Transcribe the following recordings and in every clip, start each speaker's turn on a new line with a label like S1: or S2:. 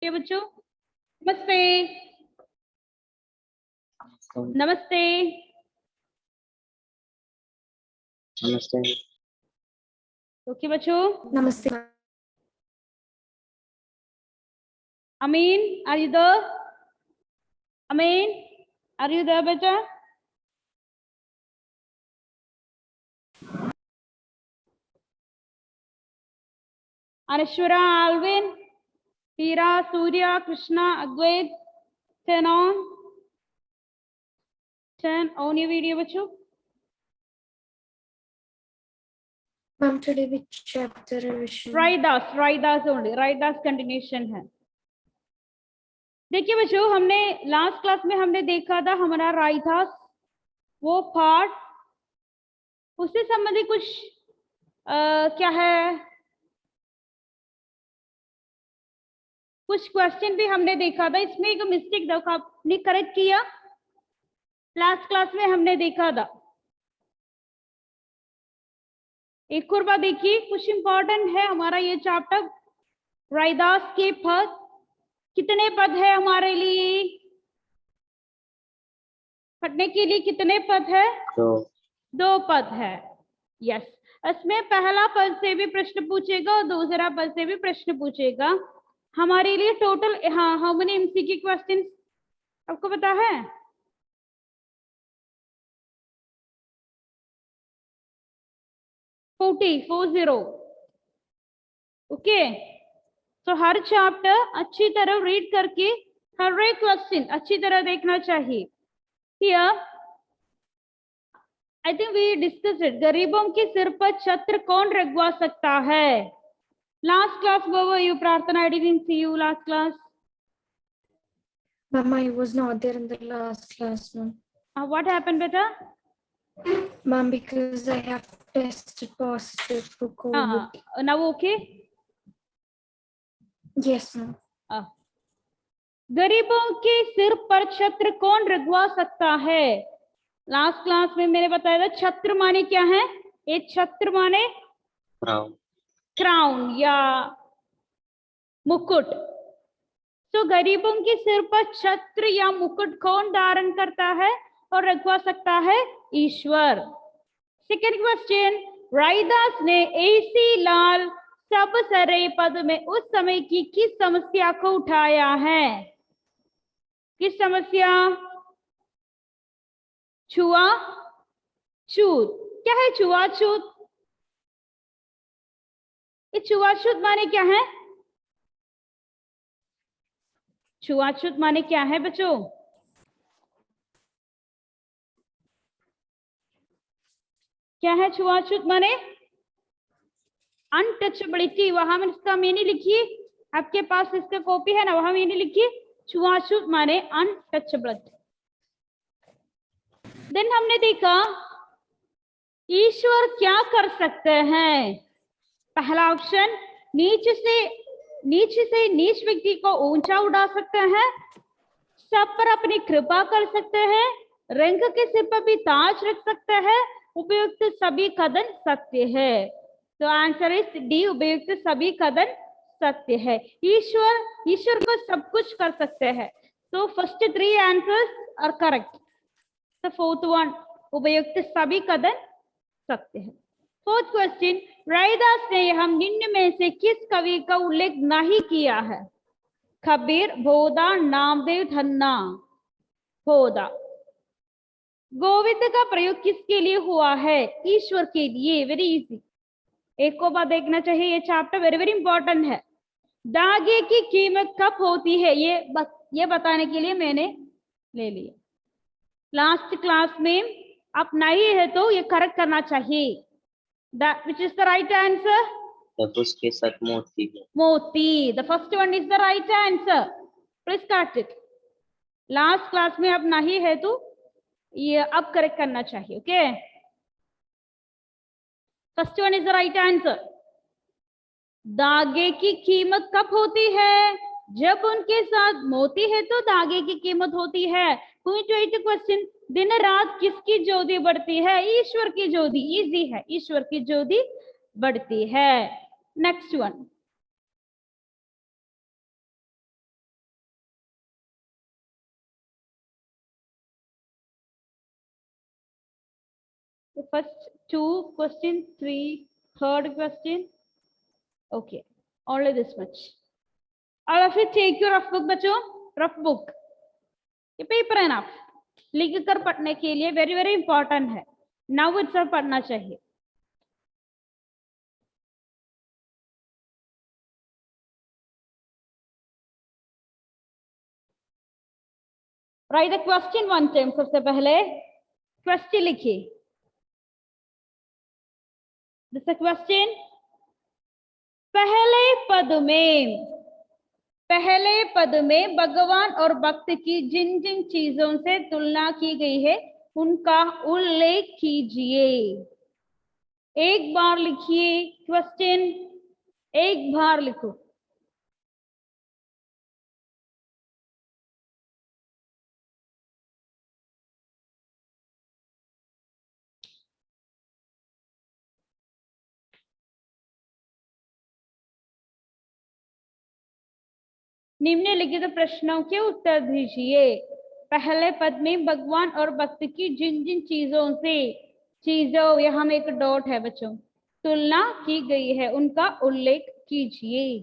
S1: ये बच्चों नमस्ते नमस्ते
S2: नमस्ते।
S1: ओके बच्चों
S3: नमस्ते।
S1: Amin are you there? Amin are you there बेटा? Anashwara, Alvin, Tira, Surya, Krishna, Advait, turn on your video बच्चों.
S3: Ma'am, today which chapter revision?
S1: Raidas only. Raidas continuation है. देखिए बच्चों, हमने लास्ट क्लास में हमने देखा था हमारा राइदास वो पार्ट, उससे संबंधित कुछ क्या है, कुछ क्वेश्चन भी हमने देखा था. इसमें एक मिस्टेक देखा आपने करेक्ट किया, लास्ट क्लास में हमने देखा था. एक और बात देखिए, कुछ इंपॉर्टेंट है हमारा ये चैप्टर. राइदास के पद कितने पद है हमारे लिए, पढ़ने के लिए कितने पद है? दो पद है. यस, इसमें पहला पद से भी प्रश्न पूछेगा और दूसरा पद से भी प्रश्न पूछेगा. हमारे लिए total how many MCQ questions आपको पता है? 40. ओके, तो हर चैप्टर अच्छी तरह रीड करके हर एक क्वेश्चन अच्छी तरह देखना चाहिए. Here I think we discuss it. गरीबों के सिर पर छत्र कौन रखवा सकता है? लास्ट क्लास वो यू प्रार्थना, I didn't see you last class.
S3: Ma'am, I was not there in the last class, ma'am.
S1: What happened beta?
S3: Ma'am, because I have tested positive for COVID.
S1: Now okay?
S3: Yes, ma'am.
S1: गरीबों के सिर पर छत्र कौन रखवा सकता है? Last class में मैंने बताया था छत्र माने क्या है. ये छत्र माने क्राउन या मुकुट. तो गरीबों के सिर पर छत्र या मुकुट कौन धारण करता है और रखवा सकता है? ईश्वर. सेकेंड क्वेश्चन, राइदास ने ऐसी लाल सब सरे पद में उस समय की किस समस्या को उठाया है? किस समस्या? छुआछूत. क्या है छुआछूत? ये छुआछूत माने क्या है? छुआछूत माने क्या है बच्चों? क्या है छुआछूत माने? अनटचेबिलिटी. वहां में इसका मीनिंग लिखिए, आपके पास इसका कॉपी है ना, वहां मीनिंग लिखिए. छुआछूत माने अनटचेबिलिटी. देन हमने देखा ईश्वर क्या कर सकते हैं. पहला ऑप्शन, नीच से नीच व्यक्ति को ऊंचा उड़ा सकते हैं, सब पर अपनी कृपा कर सकते हैं, रंग के सिर पर भी ताज रख सकते हैं, उपयुक्त सभी कदम सत्य है. तो आंसर इज डी, उपयुक्त सभी कदम सत्य है. ईश्वर को सब कुछ कर सकते हैं. तो first 3 answers are correct. The fourth one, उपयुक्त सभी कदम सत्य है. फोर्थ क्वेश्चन, राइदास ने हम निम्न में से किस कवि का उल्लेख नहीं किया है? कबीर, भोदा, नामदेव, धन्ना. भोदा. गोविंद का प्रयोग किसके लिए हुआ है? ईश्वर के लिए. Very easy. एक को बात देखना चाहिए, ये चैप्टर वेरी वेरी इंपॉर्टेंट है. धागे की कीमत कब होती है? ये बताने के लिए मैंने ले लिया. लास्ट क्लास में आप नहीं है तो ये करेक्ट करना चाहिए. Which is the right answer?
S2: उसके साथ मोती.
S1: मोती. The first one is the right answer. Please start it. Last class में अब नहीं है तो ये अब करेक्ट करना चाहिए. Okay, first one is the right answer. धागे की कीमत कब होती है? जब उनके साथ मोती है तो धागे की कीमत होती है. क्वेश्चन, दिन रात किसकी ज्योति बढ़ती है? ईश्वर की ज्योति. इजी है, ईश्वर की ज्योति बढ़ती है. Next one, The first two questions, three, third question. Okay, only this much. All of you take your rough book, बच्चों. Rough book. ये paper है ना. लिख कर पढ़ने के लिए very very important है. Now itself पढ़ना चाहिए. Write the question one time. सबसे पहले question लिखिए. This is a question. पहले पद में भगवान और भक्त की जिन जिन चीजों से तुलना की गई है उनका उल्लेख कीजिए. एक बार लिखिए क्वेश्चन, एक बार लिखो. निम्नलिखित प्रश्नों के उत्तर दीजिए. पहले पद में भगवान और भक्त की जिन जिन चीजों से, चीजों यहाँ में एक डॉट है बच्चों, तुलना की गई है उनका उल्लेख कीजिए.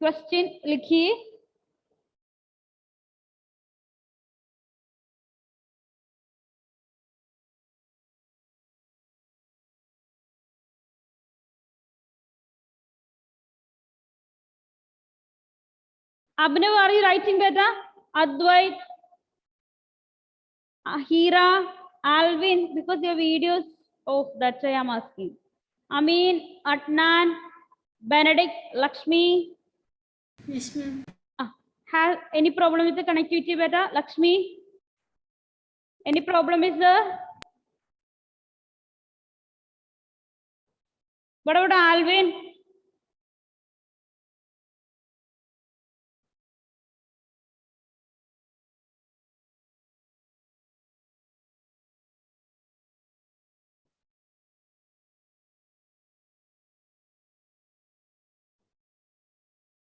S1: क्वेश्चन लिखिए. Abhinav, are you writing beta? Advait, Hira, Alvin, because your videos. Oh, that's why I'm asking. Amin, Atnan, Benedict, Lakshmi.
S3: Yes, ma'am.
S1: Have any problem with the connectivity beta? Lakshmi? Any problem is there? What about Alvin?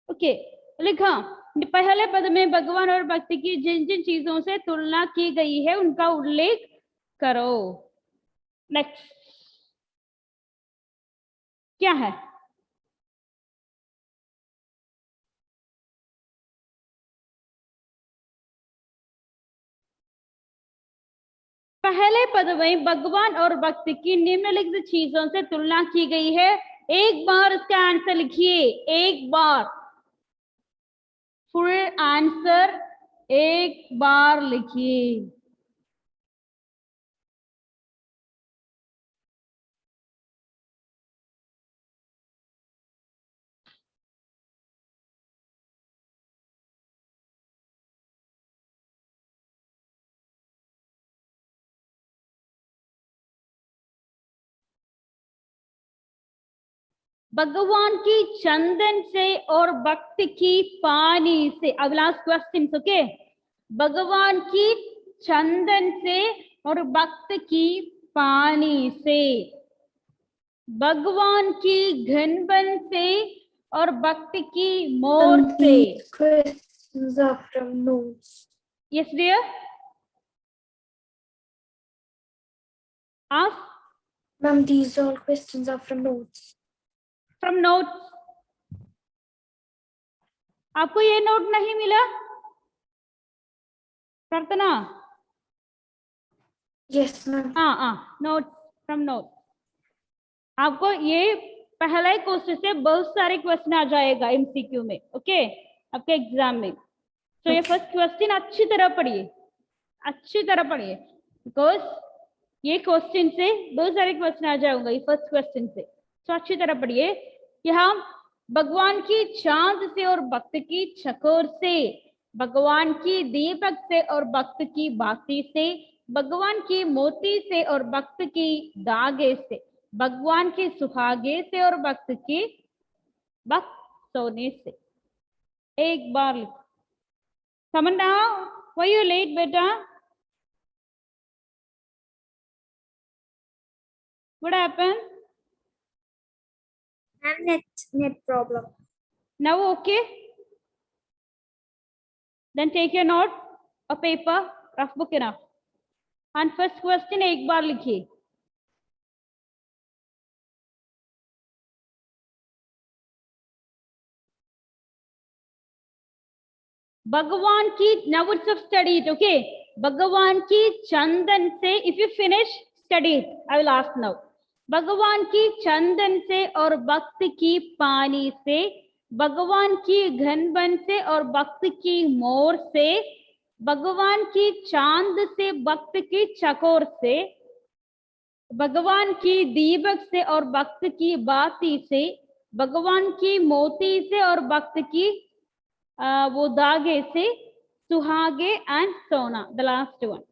S1: Okay, लिखा. पहले पद में भगवान और भक्ति की जिन जिन चीजों से तुलना की गई है उनका उल्लेख करो. नेक्स्ट क्या है? पहले पद में भगवान और भक्त की निम्नलिखित चीजों से तुलना की गई है. एक बार इसका आंसर लिखिए. एक बार फुल आंसर एक बार लिखिए. भगवान की चंदन से और भक्त की पानी से. अब लास्ट क्वेश्चन. ओके, भगवान की चंदन से और भक्त की पानी से, भगवान की घनबन से और भक्त की मोर
S3: And
S1: से.
S3: these questions are from notes.
S1: Yes dear, ask
S3: Ma'am, these all questions are from notes.
S1: from notes. आपको ये नोट नहीं मिला प्रार्थना?
S3: Yes, ma'am.
S1: Notes from note. आपको ये पहला ही क्वेश्चन से बहुत सारे क्वेश्चन आ जाएगा एमसीक्यू में. ओके, आपके एग्जाम में. तो ये फर्स्ट क्वेश्चन अच्छी तरह पढ़िए, अच्छी तरह पढ़िए, बिकॉज ये क्वेश्चन से बहुत सारे क्वेश्चन आ जाएंगे ये फर्स्ट क्वेश्चन से. तो अच्छी तरह पढ़िए. यहाँ भगवान की चांद से और भक्त की चकोर से, भगवान की दीपक से और भक्त की बाती से, भगवान की मोती से और भक्त की धागे से, भगवान की सुहागे से और भक्त की भक्त सोने से. एक बार लिखो. Come now, why you late, beta? What happened?
S3: Net problem.
S1: Now okay? Then take your note. a paper, rough book enough. And first question एक बार लिखिए. भगवान की, now it's of study it, okay? भगवान की चंदन से, if you finish, study it. I will ask now. भगवान की चंदन से और भक्त की पानी से, भगवान की घनबन से और भक्त की मोर से, भगवान की चांद से भक्त की चकोर से, भगवान की दीपक से और भक्त की बाती से, भगवान की मोती से और भक्त की वो धागे से, सुहागे एंड सोना, the last one.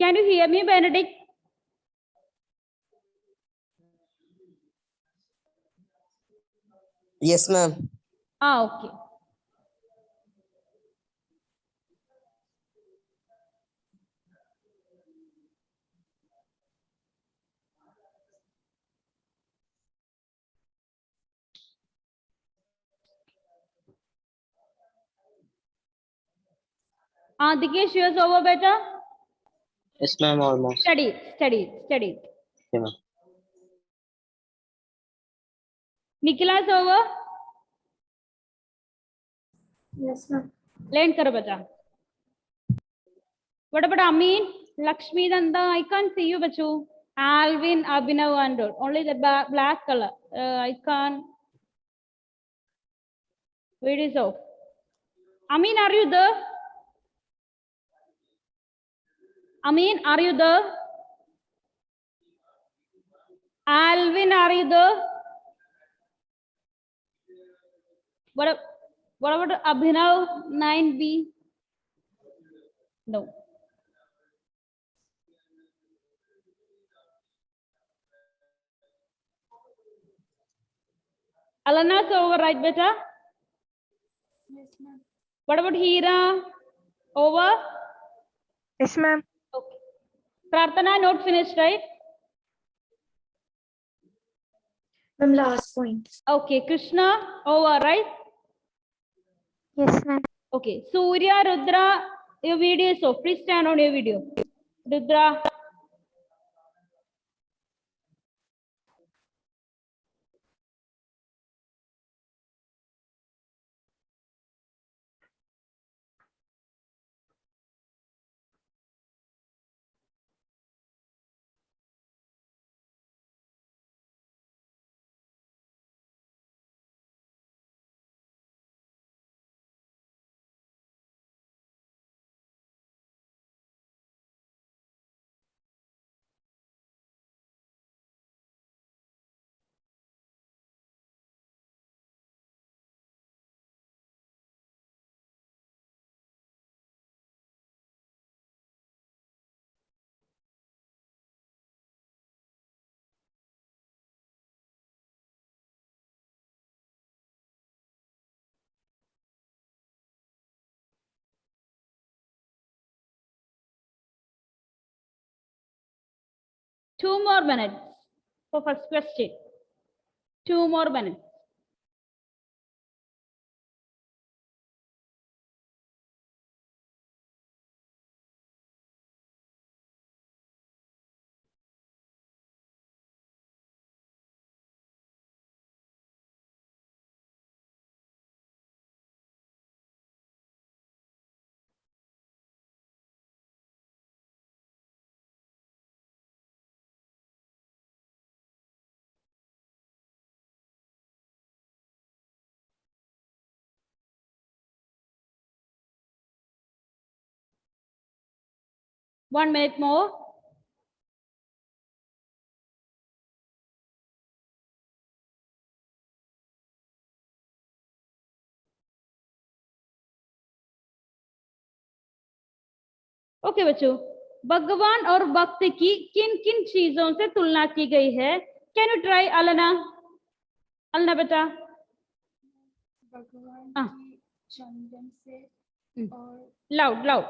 S1: Can you hear me, Benedict?
S2: Yes, ma'am.
S1: Okay. Dikesh, yours over better?
S2: Yes, ma'am, almost.
S1: Study.
S2: Okay, ma'am.
S1: Nicholas over?
S3: Yes, ma'am.
S1: Learn karo beta. What about Amin, Lakshmi, Nanda? I can't see you, bachu. Alvin, Abhinav, and all. Only the black color. I can't. Where is off? Amin, are you there? Amin, are you there? Alvin, are you there? What about Abhinav 9B? No. Alana's over, right, beta?
S3: Yes, ma'am.
S1: What about Hira? Over?
S4: Yes, ma'am.
S1: Okay. Prarthana, not finished, right?
S3: Ma'am, last point.
S1: Okay. Krishna, over, right?
S4: Yes, ma'am.
S1: Okay. Surya, Rudra, your video is off. Please stand on your video. Rudra. Two more minutes for first question. 2 more minutes. One minute more. Okay बच्चों, भगवान और भक्त की किन किन चीजों से तुलना की गई है? कैन यू ट्राई अलना? अलना बेटा.
S5: भगवान
S1: हाँ।
S5: की चंदन से और
S1: लाउड लाउड,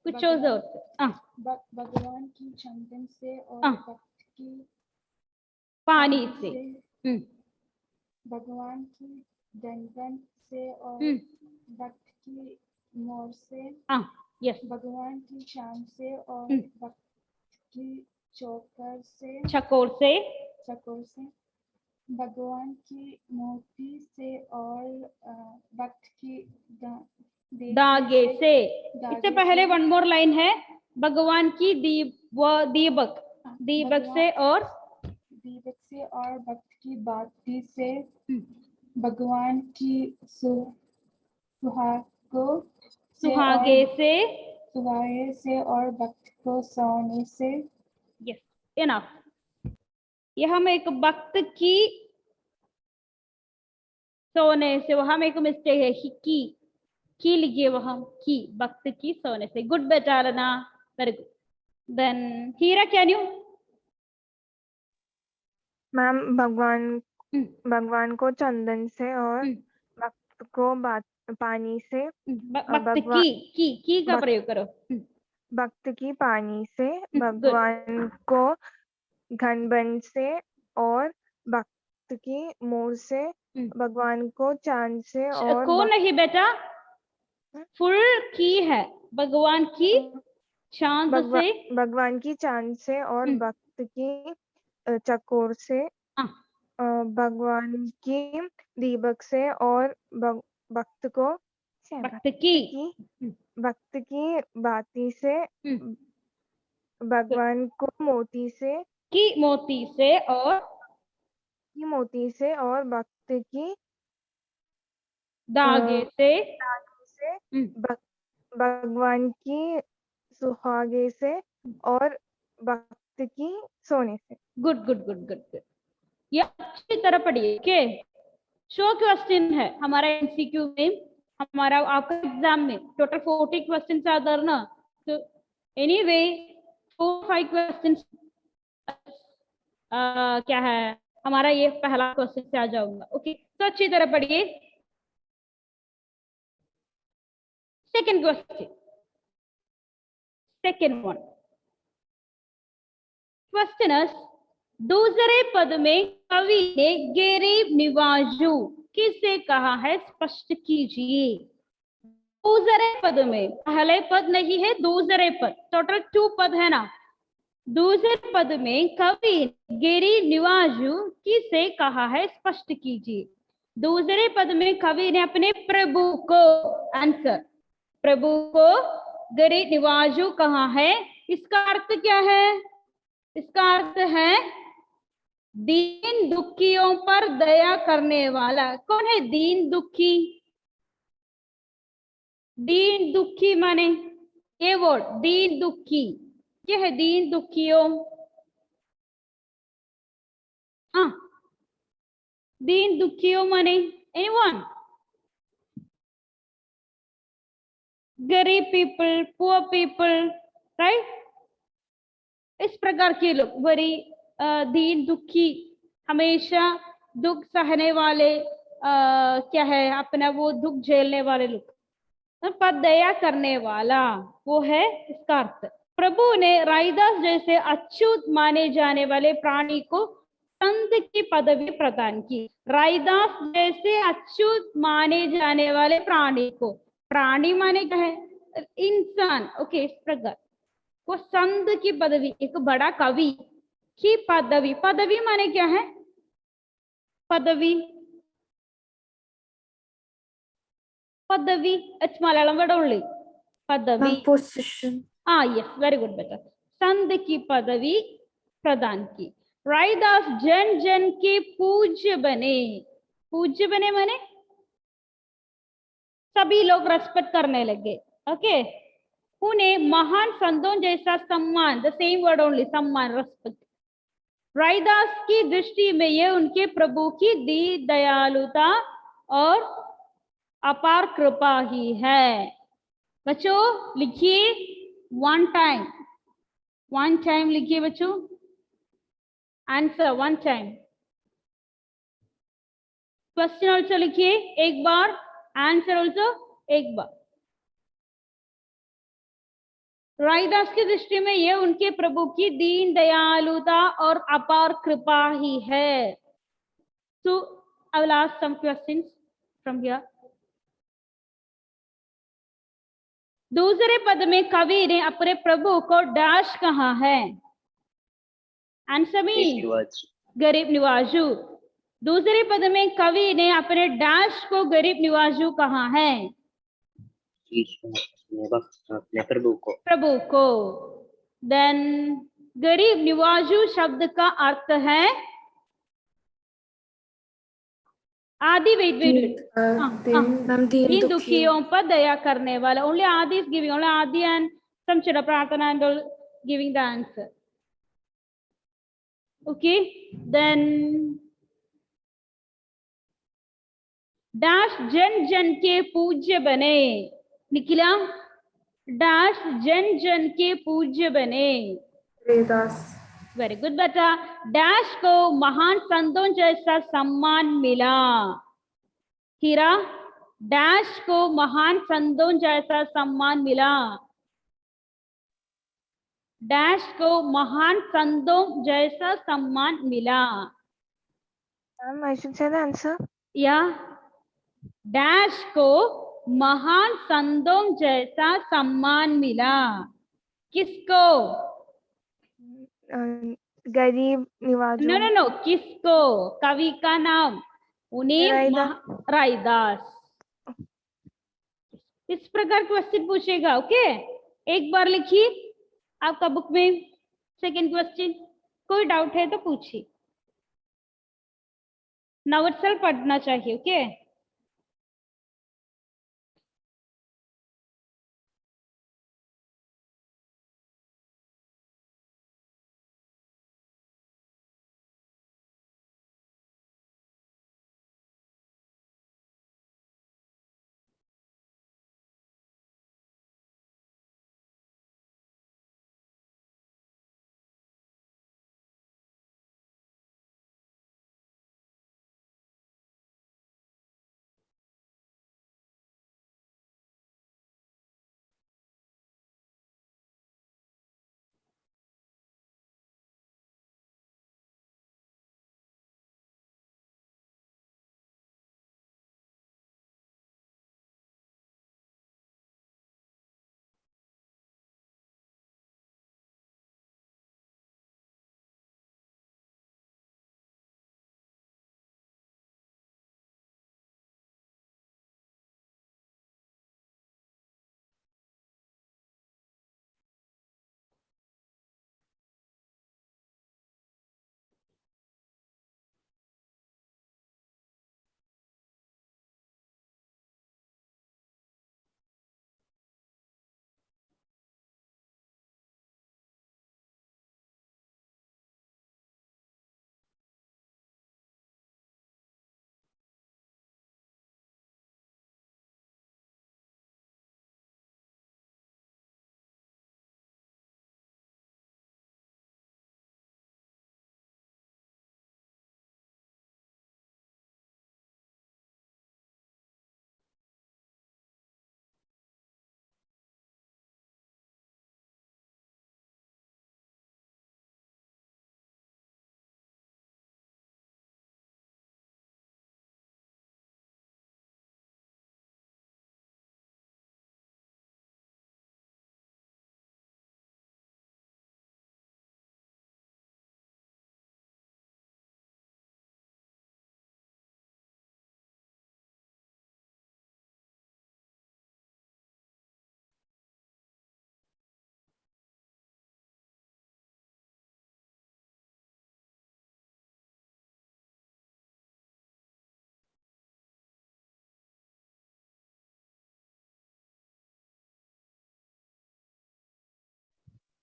S1: कुछ और जोर से। हाँ,
S5: भगवान की चंदन से और
S1: हाँ।
S5: भक्त की
S1: पानी से।
S5: भगवान की दंडन से और भक्त की मोर से,
S1: हाँ, यस।
S5: भगवान की चांद से और भक्त की चौकर से,
S1: चकोर से।
S5: भगवान की मोती से और भक्त की
S1: धागे से।
S5: धागे
S1: इससे पहले वन मोर लाइन है, भगवान की दीपक, दीपक से और
S5: भक्त की बाती से, भगवान की
S1: सुहागे
S5: से और भक्त को सोने से।
S1: Yes, enough. ये हम एक भक्त की सोने से, वहां में एक मिस्टेक है, की लिखिए वहां, की भक्त की सोने से। गुड बेटा Rana, very good. Then Heera, can you?
S4: Ma'am, भगवान को चंदन से और भक्त को पानी से,
S1: भक्त की का प्रयोग करो।
S4: भक्त की पानी से, भगवान को घनबन से और भक्त की मोर से, भगवान को चांद से और
S1: को नहीं बेटा, फुल की है, भगवान की चांद से,
S4: भगवान की चांद से और भक्त की चकोर से, भगवान की दीपक से और भक्त को
S1: भक्त की
S4: बाती से, भगवान को मोती से,
S1: मोती से
S4: और भक्त की
S1: धागे से,
S4: भगवान की सुहागे से और भक्त की सोने से।
S1: Good good good good good, ये अच्छी तरह पढ़िए। ओके, शो क्वेश्चन है हमारा एमसीक्यू में, हमारा आपका एग्जाम में टोटल 40 क्वेश्चन आदर ना, तो एनीवे 4-5 क्वेश्चन क्या है हमारा, ये पहला क्वेश्चन से आ जाऊंगा। ओके, तो अच्छी तरह पढ़िए। Second question, second one question है, दूसरे पद में कवि ने गरीब निवाजू किसे कहा है, स्पष्ट कीजिए। दूसरे पद में, पहले पद नहीं है, दूसरे पद, टोटल 2 पद है ना। दूसरे पद में कवि गरीब निवाजू किसे कहा है, स्पष्ट कीजिए। दूसरे पद में कवि ने अपने प्रभु को, आंसर, प्रभु को गरीब निवाजू कहा है। इसका अर्थ क्या है? इसका अर्थ है दीन दुखियों पर दया करने वाला। कौन है दीन दुखी? दीन दुखी माने ये वर्ड, दीन दुखी, क्या है दीन दुखियों? हाँ, दीन दुखियों माने एनीवन? गरीब पीपल, पुअर पीपल, राइट? इस प्रकार के लोग, बड़ी दीन दुखी, हमेशा दुख सहने वाले, क्या है अपना वो दुख झेलने वाले लोग, पर दया करने वाला, वो है इसका अर्थ। प्रभु ने राइदास जैसे अच्युत माने जाने वाले प्राणी को संत की पदवी प्रदान की। राइदास जैसे अच्युत माने जाने वाले प्राणी को, प्राणी माने क्या है? इंसान। ओके, इस प्रकार वो संत की पदवी, एक बड़ा कवि की पदवी, पदवी माने क्या है? पदवी, पदवी, इट्स मलयालम वर्ड ओनली, पदवी,
S3: पोजीशन।
S1: हाँ यस, वेरी गुड बेटा, संत की पदवी प्रदान की। राइदास जन जन के पूज्य बने। पूज्य बने माने सभी लोग रेस्पेक्ट करने लगे। ओके, उन्हें महान संतों जैसा सम्मान, द सेम वर्ड ओनली, सम्मान, रेस्पेक्ट। राइदास की दृष्टि में ये उनके प्रभु की दी दयालुता और अपार कृपा ही है। बच्चों लिखिए, वन टाइम लिखिए बच्चों, answer one time. Question also लिखिए एक बार, आंसर ऑल्सो एक बार। रायदास की दृष्टि में ये उनके प्रभु की दीन दयालुता और अपार कृपा ही है। So I will ask some questions from here. दूसरे पद में कवि ने अपने प्रभु को डैश कहा है? आंसर मी गरीब निवाजू। दूसरे पद में कवि ने अपने डैश को गरीब निवाजू कहा है?
S2: अपने प्रभु को।
S1: देन गरीब निवाजू शब्द का अर्थ है आदि। दीन दुखियों पर दया करने वाला। ओनली आदि इज गिविंग, ओनली आदि एंड some children प्रार्थना and all giving the answer. Okay, then dash जन जन के पूज्य बने। निखिला, डैश जन जन के पूज्य बने।
S3: रैदास।
S1: वेरी गुड बेटा। डैश को महान संतों जैसा सम्मान मिला। हीरा, डैश को महान संतों जैसा सम्मान मिला। डैश को महान संतों जैसा सम्मान मिला।
S4: I should say the answer.
S1: या डैश को महान संतों जैसा सम्मान मिला। किसको?
S4: गरीब निवाजू।
S1: नो नो नो, किसको? कवि का नाम उन्हें रायदास। इस प्रकार क्वेश्चन पूछेगा। ओके, एक बार लिखिए आपका बुक में सेकंड क्वेश्चन। कोई डाउट है तो पूछिए, नवत्सल पढ़ना चाहिए। Okay,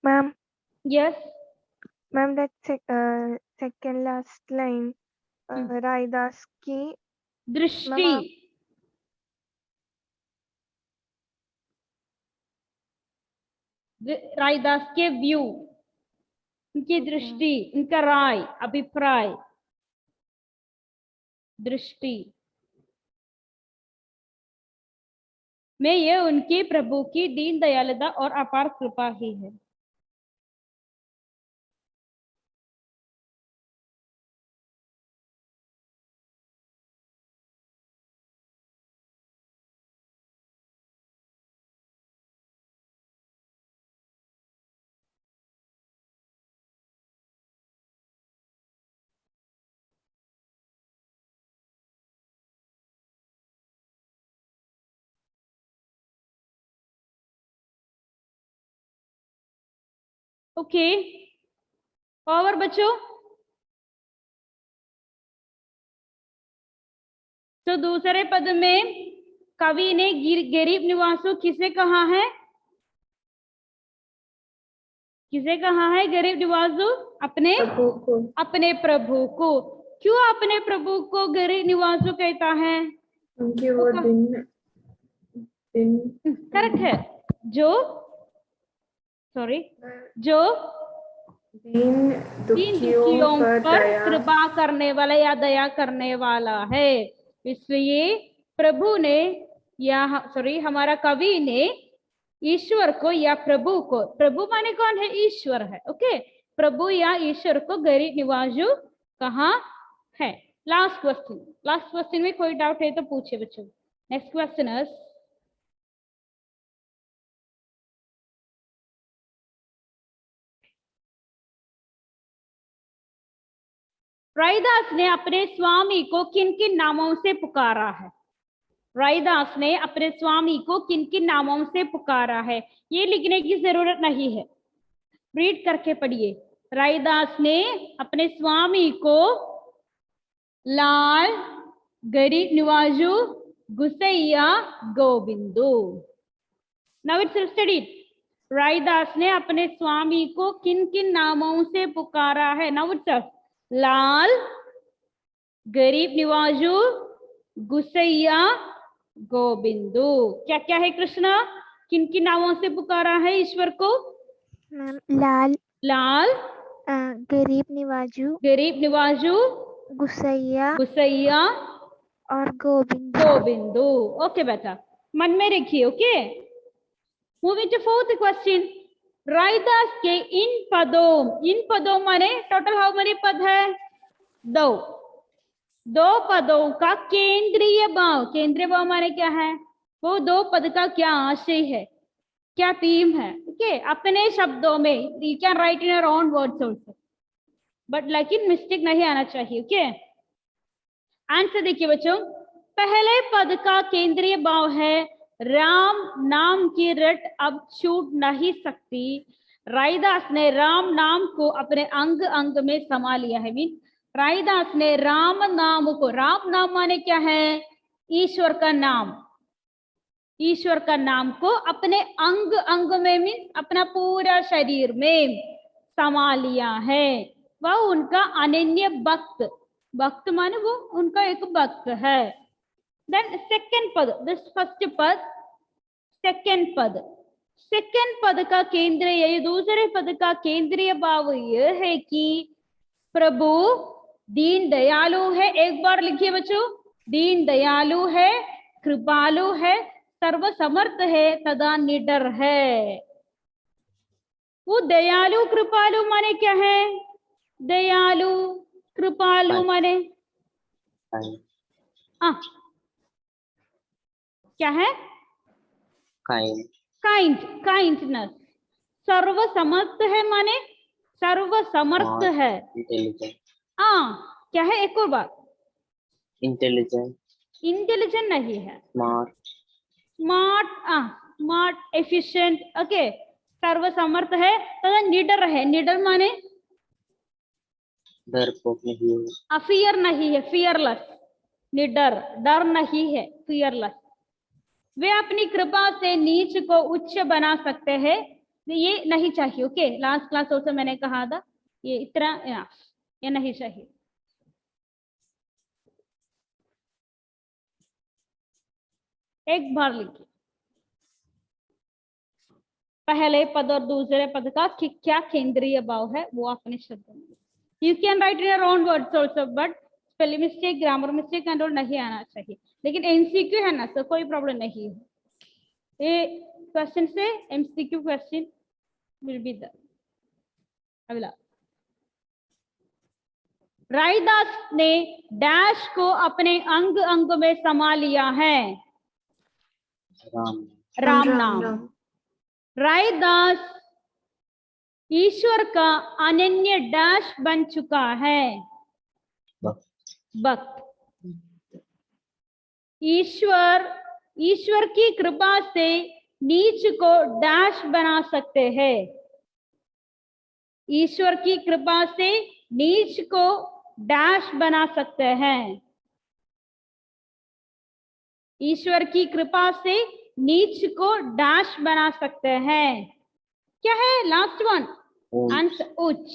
S4: Ma'am.
S1: Yes
S4: Ma'am, that second last line, Raidas की
S1: दृष्टि। रायदास के व्यू, उनकी दृष्टि, उनका राय, अभिप्राय, दृष्टि। में ये उनकी प्रभु की दीन दयालुता और अपार कृपा ही है। ओके, और बच्चों तो दूसरे पद में कवि ने गरीब निवासों किसे कहा है? किसे कहा है गरीब निवासों? अपने
S3: प्रभु को।
S1: अपने प्रभु को। क्यों अपने प्रभु को गरीब निवासों कहता है?
S3: क्योंकि वो दिन
S1: करेक्ट है, जो
S3: दीन दुखियों
S1: पर कृपा करने वाला या दया करने वाला है। इसलिए प्रभु ने या हमारा कवि ने ईश्वर को या प्रभु को, प्रभु माने कौन है? ईश्वर है। ओके, प्रभु या ईश्वर को गरीब निवासु कहा है। लास्ट क्वेश्चन में कोई डाउट है तो पूछे बच्चों। नेक्स्ट क्वेश्चन इज, रैदास ने अपने स्वामी को किन किन नामों से पुकारा है? रैदास ने अपने स्वामी को किन किन नामों से पुकारा है? ये लिखने की जरूरत नहीं है, रीड करके पढ़िए। रैदास ने अपने स्वामी को लाल, गरीब निवाजू, गुसैया, गोविंदो। Now it's studied. रैदास ने अपने स्वामी को किन किन नामों से पुकारा है? नाउ इट्स लाल, गरीब निवाजू, गुसैया, गोविंदो। क्या क्या है कृष्णा? किन किन नामों से पुकारा है ईश्वर को? लाल,
S6: गरीब निवाजू, गुसैया और
S1: गोविंदो। ओके बेटा, मन में रखिए। Okay, moving to fourth question. Raidas के इन पदों माने टोटल हाउ मेनी पद है? दो पदों का केंद्रीय भाव माने क्या है? वो दो पद का क्या आशय है, क्या थीम है? ओके, अपने शब्दों में you can write in your own words also, but लेकिन मिस्टेक नहीं आना चाहिए। ओके, आंसर देखिए बच्चों। पहले पद का केंद्रीय भाव है राम नाम की रट अब छूट नहीं सकती। रैदास ने राम नाम को अपने अंग अंग में समा लिया है। मीन रैदास ने राम नाम को, राम नाम माने क्या है? ईश्वर का नाम, ईश्वर का नाम को अपने अंग अंग में मीन अपना पूरा शरीर में समा लिया है। वह उनका अनन्य भक्त माने वो उनका एक भक्त है। देन सेकंड पद, दिस फर्स्ट पद, सेकंड पद का केंद्रीय, ये दूसरे पद का केंद्रीय भाव यह है कि प्रभु दीन दयालु है। एक बार लिखिए बच्चों, दीन दयालु है, कृपालु है, सर्व समर्थ है तथा निडर है। वो दयालु कृपालु माने क्या है? दयालु कृपालु माने क्या है? काइंडनेस। सर्व समर्थ है माने सर्व समर्थ है। क्या है? एक और बात, इंटेलिजेंट नहीं है, स्मार्ट, एफिशिएंट। ओके, सर्व समर्थ है तथा निडर है। निडर माने फियर नहीं है, फियरलेस। निडर, डर नहीं है, फियरलेस। वे अपनी कृपा से नीच को उच्च बना सकते हैं। ये नहीं चाहिए। ओके, लास्ट क्लास ऑल्सो मैंने कहा था ये इतना ये नहीं चाहिए। एक बार लिखिए, पहले पद और दूसरे पद का क्या केंद्रीय भाव है वो अपने शब्दों में। You can write in your own words also, but spelling mistake, grammar mistake and all नहीं आना चाहिए। लेकिन एमसीक्यू है ना, तो कोई प्रॉब्लम नहीं है। ये क्वेश्चन से MCQ question will be there. अगला, रायदास ने डैश को अपने अंग अंग में समा लिया है।
S2: राम
S1: राम नाम। रायदास ईश्वर का अनन्य डैश बन चुका है। भक्त। ईश्वर की कृपा से नीच को डैश बना सकते हैं। ईश्वर की कृपा से नीच को डैश बना सकते हैं। ईश्वर की कृपा से नीच को डैश बना सकते हैं। क्या है लास्ट वन? आंसर उच्च।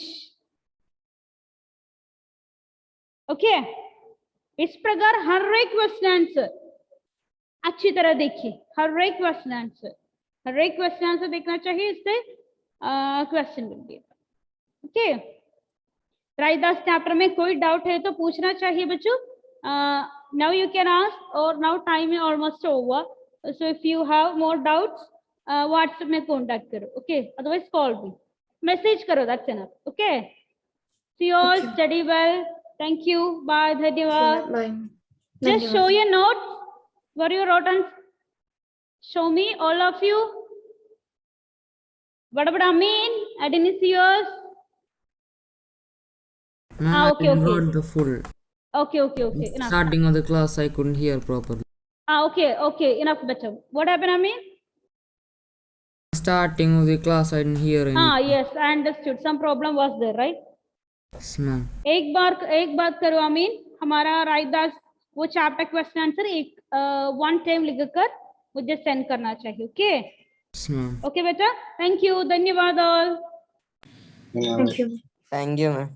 S1: ओके, इस प्रकार हर एक क्वेश्चन आंसर अच्छी तरह देखिए। हर एक क्वेश्चन आंसर देखना चाहिए, इससे क्वेश्चन बन गया। ओके, रायदास चैप्टर में कोई डाउट है तो पूछना चाहिए बच्चों। नाउ यू कैन आस्क, और now time is almost over, so if you have more doubts WhatsApp में कांटेक्ट करो। Okay, otherwise call me, message करो, that's enough. Okay, see you all, study well, thank you, bye, धन्यवाद। Just show your notes, what you wrote, and show me, all of you. What about Amin? I didn't see yours. Okay.
S7: I wrote the full.
S1: Okay. Enough.
S7: Starting of the class, I couldn't hear properly.
S1: Okay. Enough, better. What happened, Amin?
S7: Starting of the class, I didn't hear anything.
S1: Yes, I understood. Some problem was there, right?
S7: Yes, ma'am.
S1: एक बात करो अमीन, हमारा रायदास वो chapter question answer एक one time लिखकर मुझे send करना चाहिए। ओके ओके बेटा, थैंक यू, धन्यवाद all.
S2: Thank you.
S7: Thank you, ma'am.